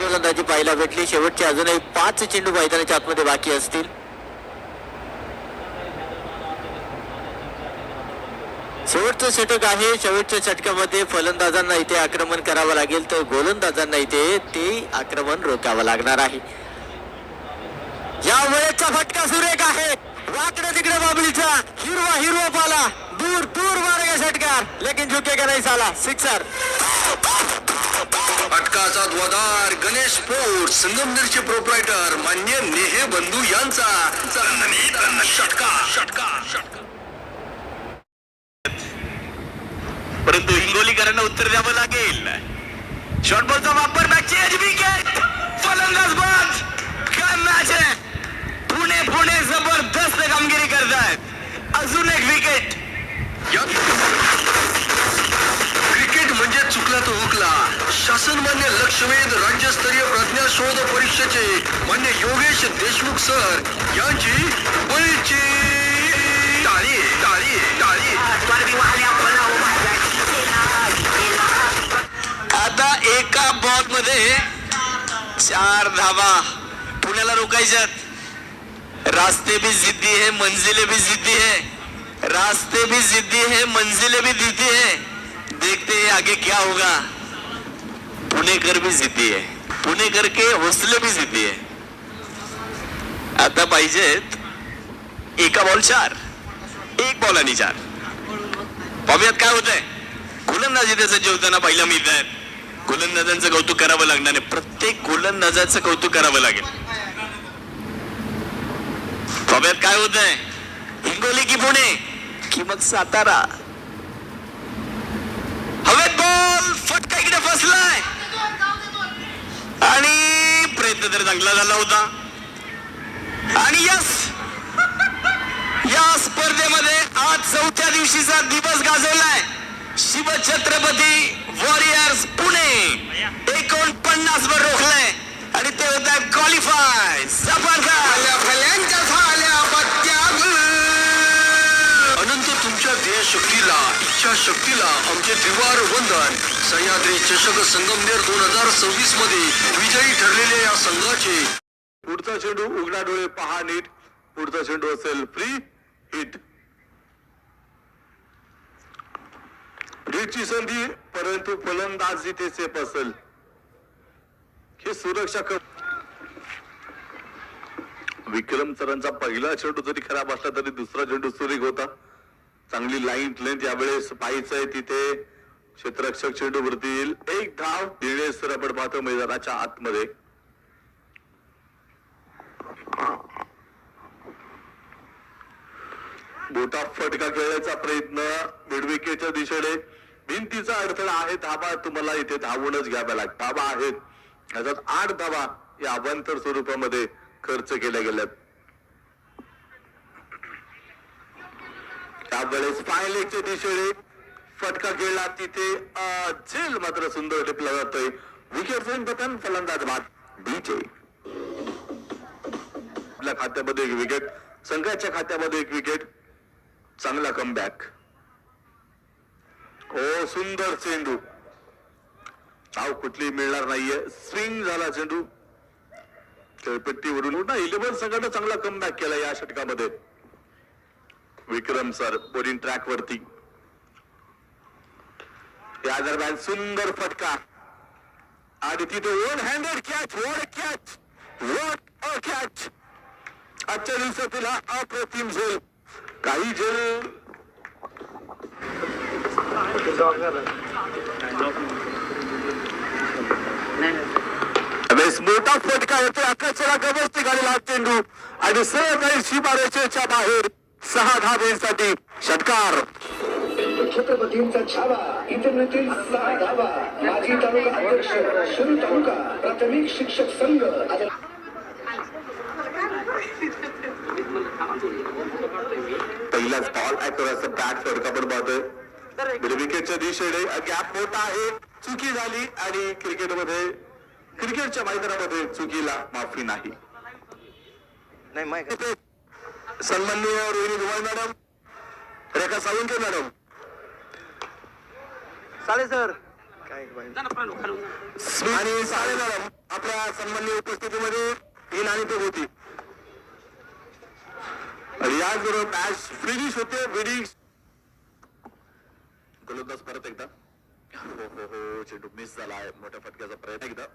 गोलंदाजी पाहायला भेटली. शेवटचे अजूनही 5 चेंडू मैदानाच्या आतमध्ये बाकी असतील. शेवटचं षटक आहे. शेवटच्या षटकामध्ये फलंदाजांना इथे आक्रमण करावं लागेल तर गोलंदाजांना इथे ते आक्रमण रोखावं लागणार आहे. या वेळेचा फटका सुरेख आहे. वाकडे तिकडे बाबलीचा हिरवा पाला दूर दूर मारेगा षटकार लेकिन झुकेगा नहीं साला. सिक्सर. फटकाचा ध्वजार गणेश स्पोर्ट संगमनेरचे प्रोप्रायटर मान्य नेहे बंधू यांचा षटका. परंतु हिंगोलीकरांना उत्तर द्यावं लागेल. शॉर्ट बॉलचा वापर मॅचची विकेट. फलंदाज बाद. काय मॅच आहे. पुणे जबरदस्त कामगिरी करतायत. अजून एक विकेट. क्रिकेट म्हणजे चुकला तो हुकला. शासन मान्य लक्षवेध राज्यस्तरीय प्रज्ञा शोध परीक्षेचे मान्य योगेश देशमुख सर यांची बळीची टाळी. आता एका बॉल मध्ये 4 धावा पुण्याला रोकायच्यात. रास्ते भी जिद्दी है मंजिलें भी जिद्दी है. रास्ते भी जिद्दी है मंजिलें भी जिद्दी है. देखते हैं आगे क्या होगा. पुणेकर भी जिद्दी है. पुणेकर के हौसले भी जिद्दी है. आता पाहिजेत एका बॉल 4. 1 बॉल आणि 4. पाहूयात काय होतंय. गोलंदाजी त्याचं जेवताना पाहिलं मिळत आहेत. गोलंदाजांचं कौतुक करावं लागणार नाही. प्रत्येक गोलंदाजाचं कौतुक करावं लागेल. पाहूयात काय होतंय. हिंगोली की पुणे की मग सातारा. हवेत बॉल. फटका इकडे फसलाय आणि प्रयत्न तर चांगला झाला होता. आणि या स्पर्धेमध्ये आज 4थ्या दिवशीचा दिवस गाजवलाय. शिवछत्रपती वॉरियर्स पुणे 49 वर रोखलंय आणि ते होत आहे क्वालिफाय. अनंत तुमच्या ध्येयशक्तीला इच्छाशक्तीला आमचे त्रिवार वंदन. सह्याद्री चषक संगमनेर 2026 मध्ये विजयी ठरलेल्या या संघाचे पुढचा चेंडू उघडा डोळे पहा नीट. पुढचा चेंडू असेल फ्री हिट. हिटची संधी परंतु फलंदाज इथे सेफ असेल. हे सुरक्षा विक्रम सरांचा पहिला चेंडू जरी खराब असला तरी दुसरा चेंडू सुरेख होता. चांगली लाईन लेंथ यावेळेस पाहायचंय तिथे. क्षेत्ररक्षक चेंडू वरती येईल. 1 धाव. दिनेश सर आपण पाहतो मैदानाच्या आतमध्ये. मोठा फटका खेळण्याचा प्रयत्न मिडविकेटच्या दिशेने. भिंतीचा अडथळा आहे. धाबा तुम्हाला इथे धावूनच घ्याव्या लागतात. धाबा आहेत याच्यात 8 धाबा या अवांतर स्वरूपामध्ये खर्च केल्या गेल्यात. त्यावेळेस पायलेगच्या दिशेने फटका खेळला तिथे झेल मात्र सुंदर टिपला जातोय. विकेट घेऊन पतन फलंदाज बाद डीजे. आपल्या खात्यामध्ये 1 विकेट. संघाच्या खात्यामध्ये 1 विकेट. चांगला कमबॅक. ओ सुंदर चेंडू. धाव कुठली मिळणार नाहीये. स्विंग झाला चेंडू खेळपट्टीवरून. 11 संघाने चांगला कमबॅक केला या षटकामध्ये. विक्रम सर बोलिंग ट्रॅक वरती. या दरम्यान सुंदर फटका आणि तिथे 1 handed catch. What a catch. आजच्या दिवसातील हा अप्रतिम झेल. काही झेल मोठा फटका येतो. आकाशाला गवसती घालेला चेंडू आणि सहज सीमारेषेच्या बाहेर 6 धावेसाठी षटकार. छत्रपतींचा छावा इंटरनेटतील 6 धावा. माजी तालुका अध्यक्ष शिरू तालुका प्राथमिक शिक्षक संघ. पहिलाच बॉल ऍक्युरेसी बॅट फटका पण पाहतोय. विकेटच्या दिशेने गॅप मोठा आहे. चुकी झाली आणि क्रिकेटच्या मैदानामध्ये चुकीला माफी नाही. सन्माननीय रोहिणी धुमाळ मॅडम, रेखा सावंत मॅडम. चालेल सर. आणि साडेबारा आपल्या सन्माननीय उपस्थितीमध्ये ही नाणेफेक होती. आणि याचबरोबर मॅच फिनिश होते. फिनिश गोलंदाज परत एकदा. हो हो हो, चेंडू मिस झाला आहे. मोठ्या फटक्याचा प्रयत्न एकदा.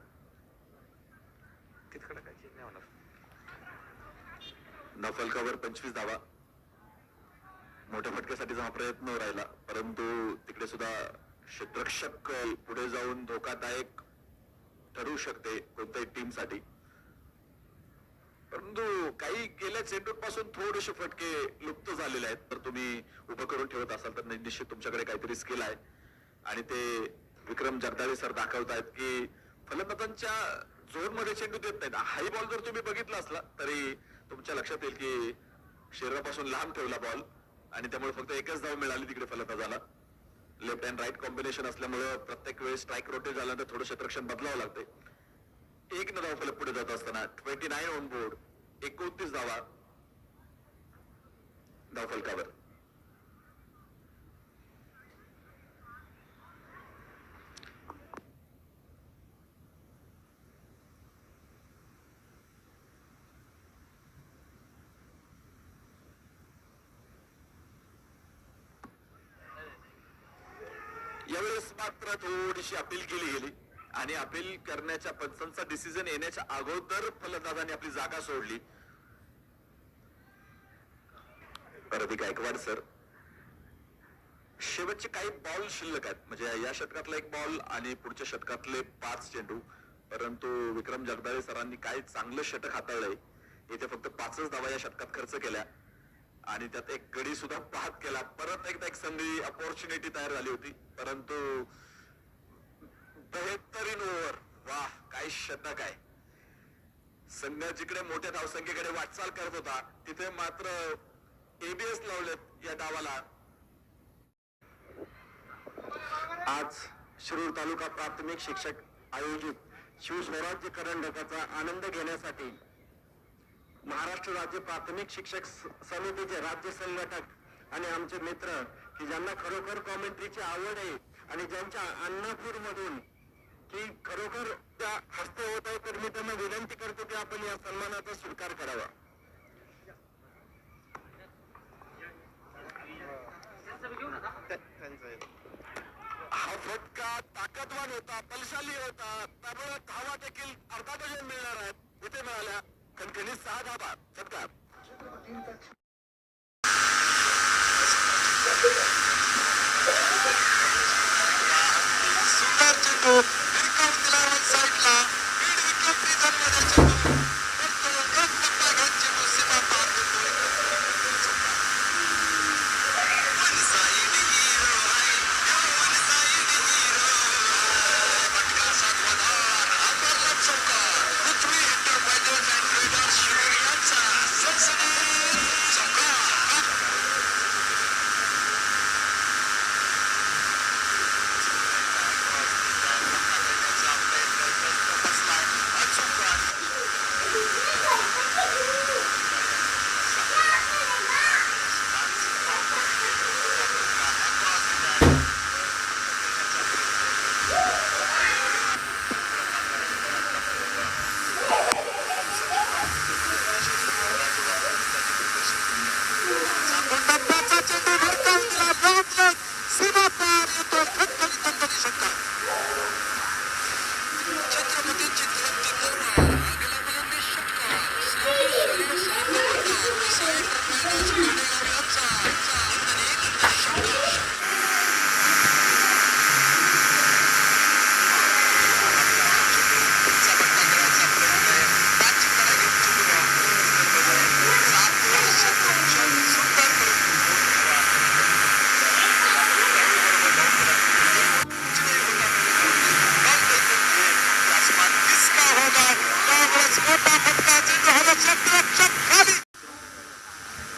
नफलकावर 25 धावा. मोठ्या फटक्यासाठीचा हा प्रयत्न राहिला, परंतु तिकडे सुद्धा क्षेत्ररक्षक पुढे जाऊन धोकादायक ठरू शकते कोणत्याही टीम साठी. परंतु काही गेल्या चेंडूपासून थोडेसे फटके लुप्त झालेले आहेत. तर तुम्ही उभं करून ठेवत असाल तर निश्चित तुमच्याकडे काहीतरी स्किल आहे. आणि ते विक्रम जगदाळे सर दाखवतायत की फलंदाजांच्या झोन मध्ये चेंडू देत नाहीत. हाय बॉल जर तुम्ही बघितला असला तरी तुमच्या लक्षात येईल की शरीरापासून लांब ठेवला बॉल आणि त्यामुळे फक्त एकच धाव मिळाली तिकडे फलंदाजाला. लेफ्ट अँड राईट कॉम्बिनेशन असल्यामुळे प्रत्येक वेळेस स्ट्राईक रोटेट झाल्यानंतर थोडं क्षेत्ररक्षण बदलावं लागते. एक धाव फलक पुढे जात असताना 29 ऑन बोर्ड, 29 धावा धाव फलकावर. यावेळेस मात्र थोडीशी अपील केली गेली आणि अपील करण्याच्या पंचांचा डिसिजन येण्याच्या अगोदर फलंदाजांनी आपली जागा सोडली. परत गायकवाड सर, शेवटचे काही बॉल शिल्लक आहेत. म्हणजे या षटकातला एक बॉल आणि पुढच्या षटकातले 5 चेंडू. परंतु विक्रम जगदाळे सरांनी काय चांगलं षटक हाताळलंय. इथे फक्त 5च धावा या षटकात खर्च केल्या आणि त्यात एक गडी सुद्धा पाहत केला. परत एकदा एक संधी अपॉर्च्युनिटी तयार झाली होती, परंतु 72 ओव्हर. वाह, काय षटक आहे. संघ जिकडे मोठ्या धावसंख्येकडे वाटचाल करत होता तिथे मात्र एबीएस लावलेत या डावाला. आज शिरूर तालुका प्राथमिक शिक्षक आयोजित शिवस्वराज्य करंडकाचा आनंद घेण्यासाठी महाराष्ट्र राज्य प्राथमिक शिक्षक समितीचे राज्य संघटक आणि आमचे मित्र की ज्यांना खरोखर कॉमेंट्रीची आवड आहे आणि ज्यांच्या अन्नापूर मधून की खरोखर त्या हस्ते होत आहे, तर मी त्यांना विनंती करतो की आपण या सन्मानाचा स्वीकार करावा. हा फटका ताकदवान होता, बलशाली होता, त्यामुळे धावा देखील अर्धा डझन मिळणार आहेत. इथे मिळाल्या खणखणीत 6 धावा. षटकार सुंदर चेंडू विक्रम दिला साईडला. बीड विक्रम प्रिझनमध्ये चेंडू फक्त एक टप्पा घेऊन चेंडू सीमा पार करतोय. वन साइड हीरो आहे, वन साइड हीरो. फटका सातवादार, हाताला चौकार. पृथ्वी एंटरप्राइजेस अँड ट्रेडर्स शिरूर यांचा सनसनीत चौकार.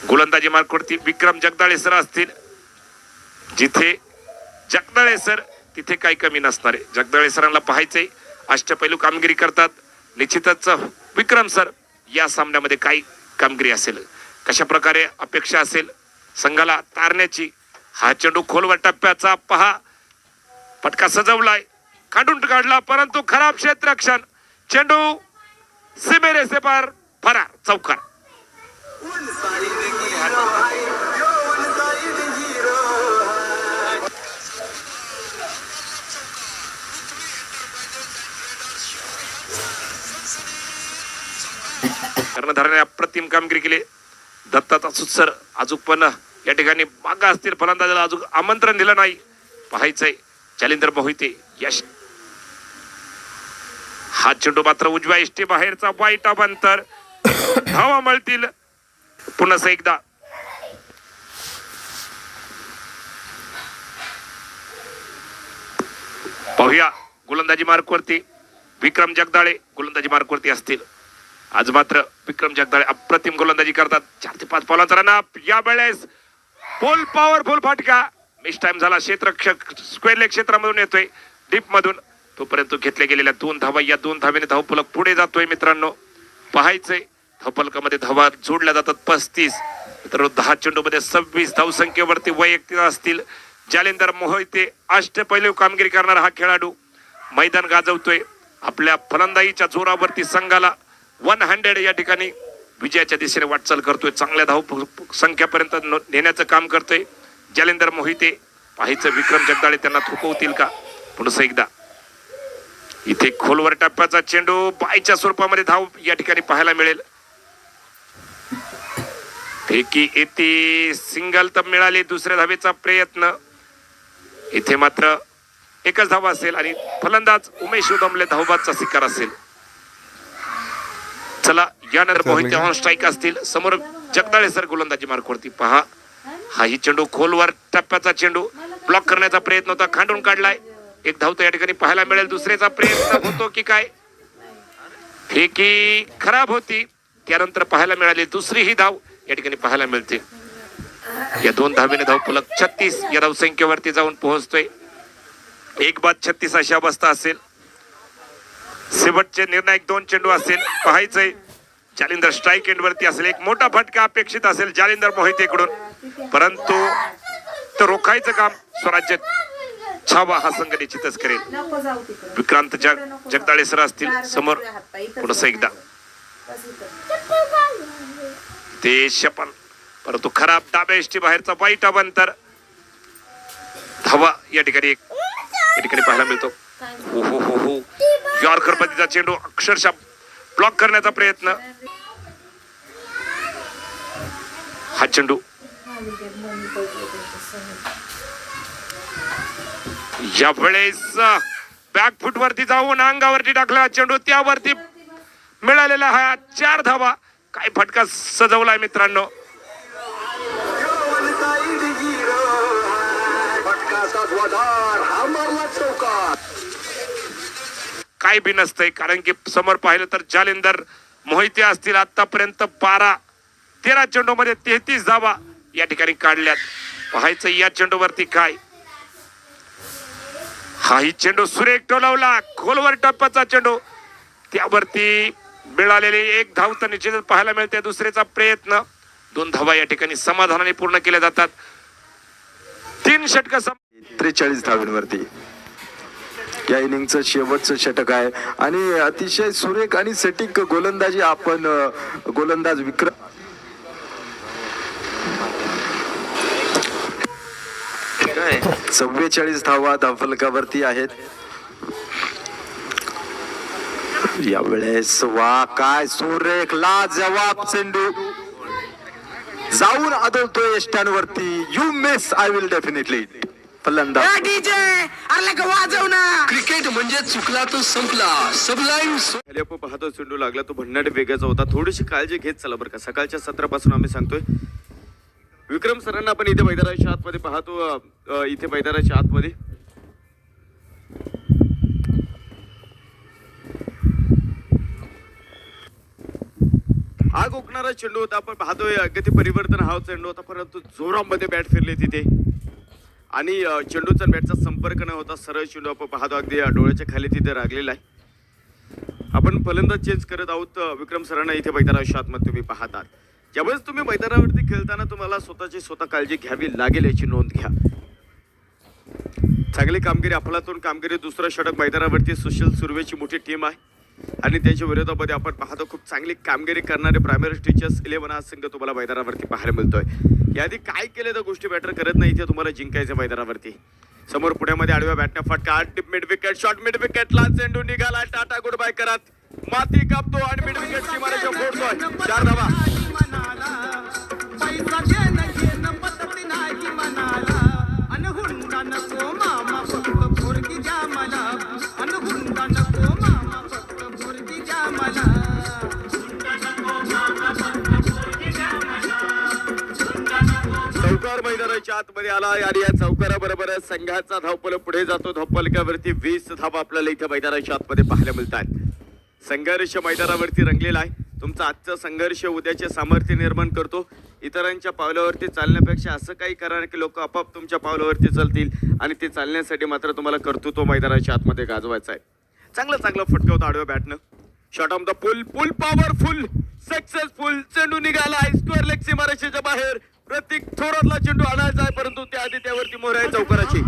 गोलंदाजी मार्कवरती विक्रम जगदाळे सर असतील. जिथे जगदाळे सर तिथे काही कमी नसणार आहे. जगदाळे सरांना पाहायचंय, अष्टपैलू कामगिरी करतात. निश्चितच विक्रम सर या सामन्यामध्ये काही कामगिरी असेल, कशा प्रकारे अपेक्षा असेल संघाला तारण्याची. हा चेंडू खोलवर टप्प्याचा पहा, फटका सजवलाय काढून काढला, परंतु खराब क्षेत्ररक्षण, चेंडू सीमेरेषे पार फरार, चौकार. कर्णधाराने अप्रतिम कामगिरी केली. दत्ताचा सुत्सर अजून पण या ठिकाणी मागा असतील, फलंदाजाला अजून आमंत्रण दिलं नाही. पाहायचंय जालिंदर मोहिते यश. हा चेंडू मात्र उजव्या इष्टी बाहेरचा वाईट अंतर, धावा मिळतील पुन्हा एकदा. पाहूया गोलंदाजी मार्कवरती विक्रम जगदाळे गोलंदाजी मार्कवरती असतील. आज मात्र विक्रम जगदाळे अप्रतिम गोलंदाजी करतात. 4 ते 5 बॉलांचा रनअप. यावेळेस फुल पॉवरफुल फटका, मिस टाइम झाला. क्षेत्ररक्षक स्क्वेअर लेग क्षेत्रामधून येतोय, डीप मधून. तोपर्यंत घेतल्या गेलेल्या 2 धावा, या 2 धावेने धावफलक पुढे जातोय. मित्रांनो पाहायचंय धावफलकामध्ये धावा जोडल्या जातात 35, तर 10 चेंडूमध्ये 26 धावसंख्येवरती वैयक्तिक असतील. जालिंदर मोहिते अष्टपैलू कामगिरी करणारा हा खेळाडू मैदान गाजवतोय. आपल्या फलंदाजीच्या जोरावरती संघाला 100 या ठिकाणी विजयाच्या दिशेने वाटचाल करतोय. चांगल्या धाव संख्यापर्यंत नेण्याचं काम करतोय जालिंदर मोहिते. पाहायचं विक्रम जगदाळे त्यांना थोपवतील का. पुन्हा एकदा इथे खोलवर टप्प्याचा चेंडू बायच्या स्वरूपामध्ये धाव या ठिकाणी पाहायला मिळेल. फेकी येते, सिंगल तर मिळाली. दुसऱ्या धावेचा प्रयत्न, इथे मात्र एकच धावा असेल आणि फलंदाज उमेश उदमले धावबादचा शिकार असेल. चला यानंतर मोहिते ऑन स्ट्राईक असतील. समोर जगदाळे सर गोलंदाजी मार्कवरती. पहा हाही चेंडू खोलवर टप्प्याचा चेंडू ब्लॉक करण्याचा प्रयत्न होता, खांडून काढलाय. एक धाव तर या ठिकाणी पाहायला मिळेल. दुसऱ्याचा प्रयत्न होतो की काय, फेकी खराब होती. त्यानंतर पाहायला मिळाली दुसरी ही धाव या ठिकाणी पाहायला मिळते. या 2 धावेने धावफलक 36 या धावसंख्येवरती जाऊन पोहोचतोय. 1 बाद 36 अशी अवस्था असेल. शेवटचे निर्णायक 2 चेंडू असेल. पाहायचंय जालिंदर स्ट्राईक एंड वरती असेल. एक मोठा फटका अपेक्षित असेल जालिंदर मोहितेकडून, परंतु तो रोखायचं काम स्वराज्य छावा हा संघ निश्चितच करेल. विक्रांत जगदाळे सर असतील समोर. पुन्हा एकदा ते शपन, परंतु खराब डाव्या इष्टी बाहेरचा वाईट अंतर. धावा या ठिकाणी पाहायला मिळतो. हो हो हो हो, यॉर्कर पद्धतीचा चेंडू अक्षरशः ब्लॉक करण्याचा प्रयत्न. हा चेंडू यावेळेस बॅकफुट वरती जाऊन अंगावरती टाकला चेंडू, त्यावरती मिळालेला हा 4 धावा. काय फटका सजवलाय मित्रांनो. काय बी नसतंय, कारण की समोर पाहिलं तर जालिंदर मोहिते असतील. आतापर्यंत 12-13 चेंडू मध्ये 33 धावा या ठिकाणी काढल्यात. पाहायचं या चेंडूवरती काय. हाही चेंडू सुरेख टोलावला, खोलवर टप्प्याचा चेंडू, त्यावरती मिळालेली 1 धाव तर निश्चितच पाहायला मिळते. दुसऱ्याचा प्रयत्न, 2 धावा या ठिकाणी समाधानाने पूर्ण केल्या जातात. 3 षटक 43 धावांवरती या इनिंगचं शेवटचं षटक आहे आणि अतिशय सुरेख आणि सटीक गोलंदाजी आपण गोलंदाज विक्रम 44 धावा धावफलकावरती आहेत. यावेळेस वा काय सुरेख लाजवाब चेंडू जाऊन आदळतोय यष्ट्यांवरती. You miss, I will definitely. फलंदाज क्रिकेट म्हणजे चुकला तो संपला. सबलाईन आपण पाहतो चेंडू लागला तो भन्नाट वेगाचा होता. थोडीशी काळजी घेत चला बरं का. सकाळच्या सत्रापासून आम्ही सांगतोय विक्रम सरांना आपण इथे मैदानाच्या आतमध्ये पाहतो. इथे मैदानाच्या आतमध्ये आग ओकणारा चेंडू होता. आपण पाहतोय गती परिवर्तन हा चेंडू होता, परंतु जोरामध्ये बॅट फिरली तिथे आणि चेंडूचा बॅटचा संपर्क न होता सरळ चेंडू आपण पाहतो अगदी डोळ्याच्या खाली तिथे लागलेला आहे. आपण फलंदाज चेंज करत आहोत. विक्रम सरांना इथे मैदानाच्या आतमध्ये तुम्ही पाहतात. ज्यावेळेस तुम्ही मैदानावरती खेळताना तुम्हाला स्वतःची काळजी घ्यावी लागेल याची नोंद घ्या. चांगली कामगिरी, अफलातून कामगिरी. दुसरं षटक मैदानावरती सुशील सुर्वेची मोठी टीम आहे आणि त्यांच्या विरोधामध्ये आपण पाहतो खूप चांगली कामगिरी करणारे प्रायमरी टीचर्स 11 हा संघ तुम्हाला मैदानावरती पाहायला मिळतोय. याआधी काय केले तर गोष्टी मॅटर करत नाही, इथे तुम्हाला जिंकायचं मैदानावरती. समोर पुण्यामध्ये आडव्या बॅटने फटका, मिड विकेट शॉट, मिड विकेटला चेंडू निघाला, टाटा गुड बाय करत माती कापतो आणि मिड विकेटची मारायच्या फोडतोय. 4 धावा. चौकार मैदानाच्या आतमध्ये आला आणि या चौकाराबरोबर संघाचा धावपल पुढे जातो. धावपलकावरती 20 धावा आपल्याला इथे मैदानाच्या आतमध्ये पाहायला मिळतात. संघर्ष मैदानावरती रंगलेला आहे. तुमचा आजचा संघर्ष उद्याचे सामर्थ्य निर्माण करतो. इतरांच्या पावलावरती चालण्यापेक्षा असं काही करा की लोक आपोआप तुमच्या पावलावरती चालतील आणि ते चालण्यासाठी मात्र तुम्हाला कर्तृत्व मैदानाच्या आतमध्ये गाजवायचं आहे. चांगला फटकावतो आडव्या बॅटनं. Shot on the pull powerful successful. चेंडू निघाला स्क्वेअर लेग सीमारेषेच्या बाहेर. प्रतीक थोरातला चेंडू आणायचा आहे परंतु त्याआधी त्यावरती मोहर आहे चौकाराची.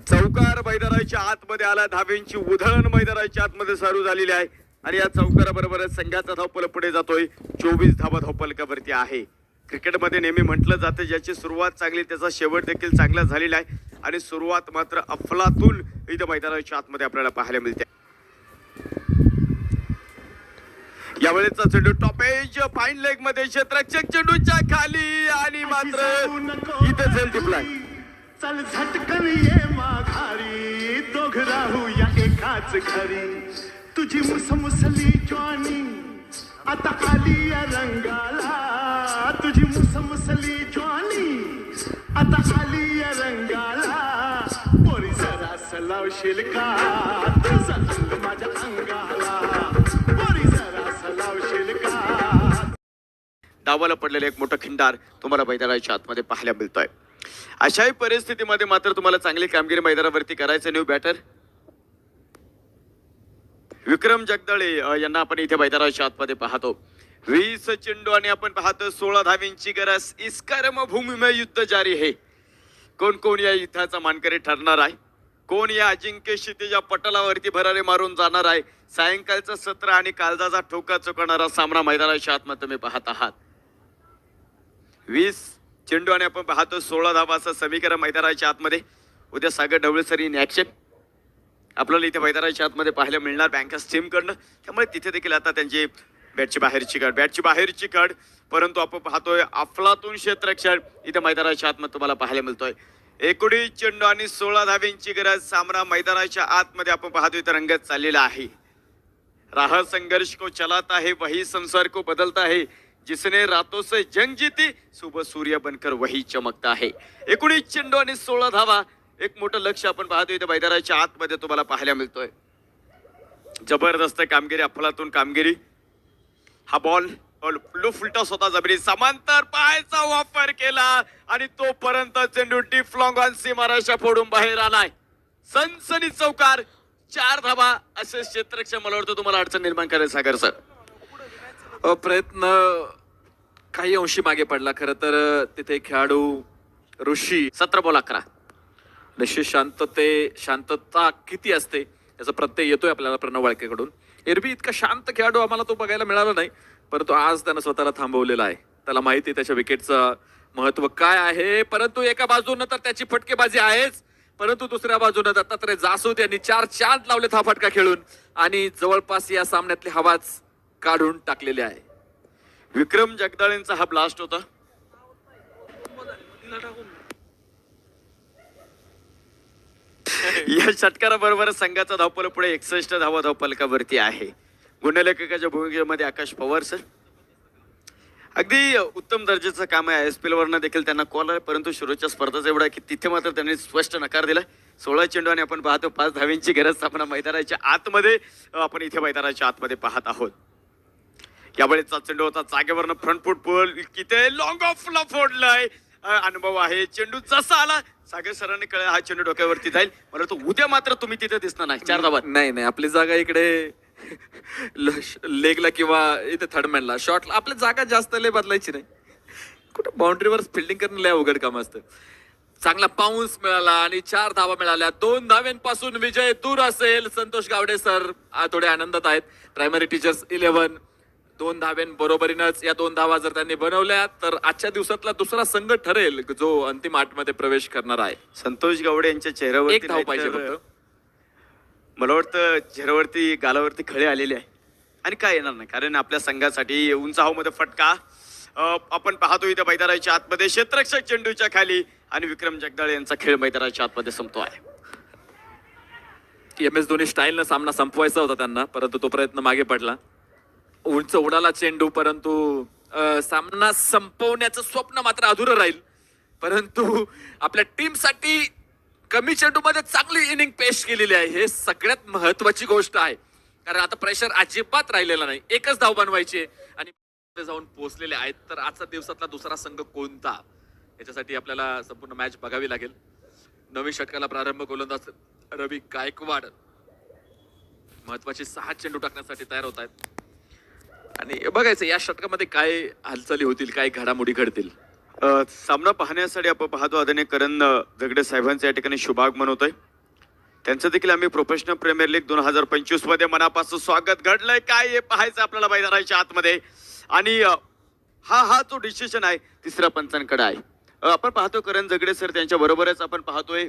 चौकार मैदानाच्या आतमध्ये आला. धावेंची उधळण मैदानाच्या आतमध्ये सुरू झालेली आहे आणि या चौकाराबरोबरच संघाचा धावपल पुढे जातोय. 24 धावा धावपलकावरती आहे. क्रिकेटमध्ये नेहमी म्हटलं जातं ज्याची सुरुवात चांगली त्याचा शेवट देखील चांगला झालेला आहे आणि सुरुवात मात्र अफलातून इथं मैदानाच्या आतमध्ये आपल्याला पाहायला मिळते. यावेळेचा चेंडू टॉपेज फाईन लेग मध्ये क्षेत्ररक्षक चेंडूच्या खाली आणि मात्र इथे झेल टिपलाय. चल झटकन ये माघारी, दोघ राहूया एकाच घरी. तुझी मुसमुसली ज्वानी आता आली या रंगाला. तुझी मुसमुसली ज्वानी आता आली या रंगाला. पोरी जरास लावशील का तुझा अंग माझ्या अंगाला. पोरी जरास लावशील का. डावाला पडलेलं एक मोठं खिंडार तुम्हाला मैदानाच्या आतमध्ये पाहायला मिळतोय. अशाही परिस्थितीमध्ये मात्र तुम्हाला चांगली कामगिरी मैदानावरती करायचं. न्यू बॅटर विक्रम जगदाळे यांना आपण इथे मैदानाच्या आतमध्ये पाहतो. 20 चेंडू आणि आपण पाहतो 16 धावींची गरज. इस कर्मभूमी में युद्ध जारी है. कोण या युद्धाचा मानकरी ठरणार आहे, कोण या अजिंक्य क्षितिजा पटलावरती भरारे मारून जाणार आहे. सायंकाळचं सत्र आणि काळजाचा ठोका चुकवणारा सामना मैदानाच्या आतमध्ये तुम्ही पाहत आहात. 20 चेंडू आणि आपण पाहतो 16 धावा असं समीकरण मैदानाच्या आतमध्ये. उद्या सागर ढवळे सर इन ऍक्शन आपल्याला इथे मैदानाच्या आतमध्ये पाहायला मिळणार बँकर्स टीम कडनं. त्यामुळे तिथे देखील आता त्यांची बॅटची बाहेरची कड परंतु आपण पाहतोय अफलातून क्षेत्ररक्षण इथे मैदानाच्या आतमध्ये तुम्हाला पाहायला मिळतोय. 19 चेंडू आणि 16 धावेंची गरज. सामना मैदानाच्या आतमध्ये आपण पाहतोय तर रंगत चाललेला आहे. राह संघर्ष को चलाता है वही संसार को बदलता है. जिसने रातों से जंग जीती सुबह सूर्य बनकर वही चमकता है. 19 चेंडू आणि 16 धावा. एक मोठं लक्ष आपण पाहतोय इथे मैदानाच्या आतमध्ये तुम्हाला पाहायला मिळतोय. जबरदस्त कामगिरी, अफलातून कामगिरी. हा बॉल फुलटा स्वतः जबरी समांतर पायाचा वापर केला आणि तोपर्यंत चेंडू डीप लॉंग ऑन सीमारेषा फोडून बाहेर आलाय. सनसनी चौकार. 4 धावा. असे क्षेत्ररक्षण मला वाटतं तुम्हाला अडचण निर्माण करेल सागर सर. प्रयत्न काही अंशी मागे पडला. खरं तर तिथे खेळाडू ऋषी 17 बॉल 11. निश्चित शांतता किती असते याचा प्रत्यय येतोय आपल्याला प्रणव वाळकेकडून. एरबी इतका शांत खेळाडू आम्हाला तो बघायला मिळाला नाही परंतु आज त्यानं स्वतःला थांबवलेला आहे. त्याला माहिती आहे त्याच्या विकेटचं महत्व काय आहे. परंतु एका बाजूनं तर त्याची फटकेबाजी आहेच परंतु दुसऱ्या बाजूनं दत्तात्रय जासोद यांनी 4 चांद लावलेत हा फटका खेळून आणि जवळपास या सामन्यातली हवाच काढून टाकलेली आहे. विक्रम जगदाळेंचा हा ब्लास्ट होता. या षटकाराबरोबर संघाचा धावपल पुढे 61 धावा धावपलकावरती आहे. गुणलेखकाच्या भूमिकेमध्ये आकाश पवार सर. अगदी उत्तम दर्जाचं काम आहे. ISPL वरनं देखील त्यांना कॉल आहे परंतु सुरुवातीच्या स्पर्धाच एवढा की तिथे मात्र त्यांनी स्पष्ट नकार दिला. 16 चेंडू आणि आपण पाहतो 5 धावेंची गरज. सामना मैदानाच्या आतमध्ये आपण इथे मैदानाच्या आतमध्ये पाहत आहोत. यावेळेचा चेंडू होता जागेवरनं फ्रंट फूट बॉल किती लॉंग ऑफला फोडलाय. अनुभव आहे. चेंडू जसा आला सागर सरांनी कळलं हा चेंडू डोक्यावरती जाईल. मला तो उद्या मात्र तुम्ही तिथे दिसणार नाही. 4 धावा. नाही आपली जागा इकडे लेगला किंवा इथे थर्डमॅनला शॉटला आपल्या जागा जास्त लय बदलायची नाही. कुठे बाउंड्रीवर फिल्डिंग करणं लय अवघड काम असतं. चांगला पाऊस मिळाला आणि 4 धावा मिळाल्या. 2 धाव्यांपासून विजय दूर असेल. संतोष गावडे सर थोडे आनंदात आहेत. प्रायमरी टीचर्स 11 2 धाव्यांबरोबरीनच या 2 धावा जर त्यांनी बनवल्या तर आजच्या दिवसातला दुसरा संघ ठरेल जो अंतिम 8 मध्ये प्रवेश करणार आहे. संतोष गावडे यांच्या चेहऱ्यावरती 1 धाव पाहिजे फक्त. मला वाटतं चेहऱ्यावरती गालावरती खळे आलेले आहे आणि काय येणार नाही, कारण आपल्या संघासाठी उंचावमध्ये फटका. आपण पाहतो इथे मैदानाच्या आतमध्ये क्षेत्ररक्षक चेंडूच्या खाली आणि विक्रम जगदाळे यांचा खेळ मैदानाच्या आतमध्ये संपतो आहे. MS धोनी स्टाईलनं सामना संपवायचा होता त्यांना, परंतु तो प्रयत्न मागे पडला. उंच उडाला चेंडू, परंतु सामना संपवण्याचं स्वप्न मात्र अधुरं राहील. परंतु आपल्या टीमसाठी कमी चेंडूमध्ये चांगली इनिंग पेश केलेली आहे. हे सगळ्यात महत्वाची गोष्ट आहे, कारण आता प्रेशर अजिबात राहिलेला नाही. 1च धाव बनवायची आणि जाऊन पोहोचलेले आहेत. तर आजचा दिवसातला दुसरा संघ कोणता याच्यासाठी आपल्याला संपूर्ण मॅच बघावी लागेल. नवीन षटकाला प्रारंभ गोलंदाज रवी गायकवाड महत्वाचे 6 चेंडू टाकण्यासाठी तयार होत आहेत आणि बघायचं या षटकामध्ये काय हालचाली होतील, काय घडामोडी घडतील. सामना पाहण्यासाठी आपण पाहतो आदरणीय करण जगडे साहेबांचं या ठिकाणी शुभागमन होतंय. त्यांचं देखील आम्ही प्रोफेशनल प्रीमियर लीग 2025 मध्ये मनापासून स्वागत. घडलंय काय हे पाहायचं आपल्याला मैदानाच्या आतमध्ये. आणि हा जो डिसिजन आहे तिसऱ्या पंचांकडे आहे. आपण पाहतो करण जगडे सर, त्यांच्या बरोबरच आपण पाहतोय